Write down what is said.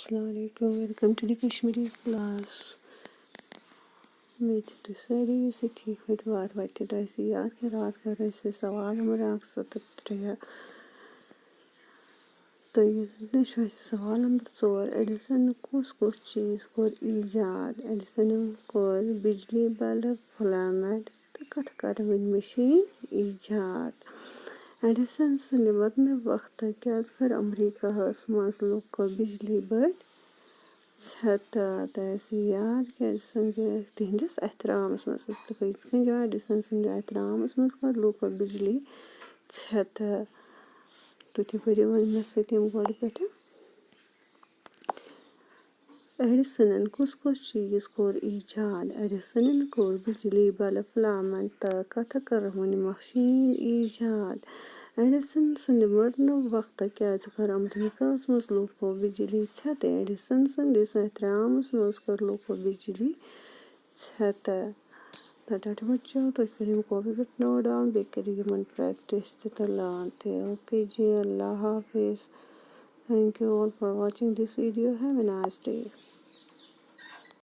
Assalamualaikum. Welcome to the Kashmiri class. मेरी तो सारी सीखी खटवार बैठे रही याद के रात कर ऐसे सवाल हमारे आँख सतत रहा तो ये नशा सवाल नंबर 4 एडिसन कुछ चीज़ को ईजाद एडिसन को बिजली बल्ब फिलामेंट तो कथ कर मशीन ईजाद एडिसन सलिमत में वक्त क्या कर अमेरिका हसमास लोग को बिजली बल्ब छता तहसीयात के एडिसन के तिहंदिस एहतरामस मस इस्तफाद जो एडिसन संग एहतरामस मस कर लोग बिजली छता तो ती परी वन में सिटीम गोड़ पेटा एडिसन कुछ चीज़ को ईजाद एडिसन को बिजली बल्ब फिलामेंट कथ कर मशीन ईजाद एडिसन संदर्भ वक्त क्या कर अमेरिका मस लोग को बिजली छत एडिसन संदेश एहतराम मस कर लोग को बिजली छत तट बच्चों तो करीम को भी बट नो डाउन बेकरी मन प्रैक्टिस तलाते ओके जी अल्लाह हाफिज़ thank you all for watching this video have a nice day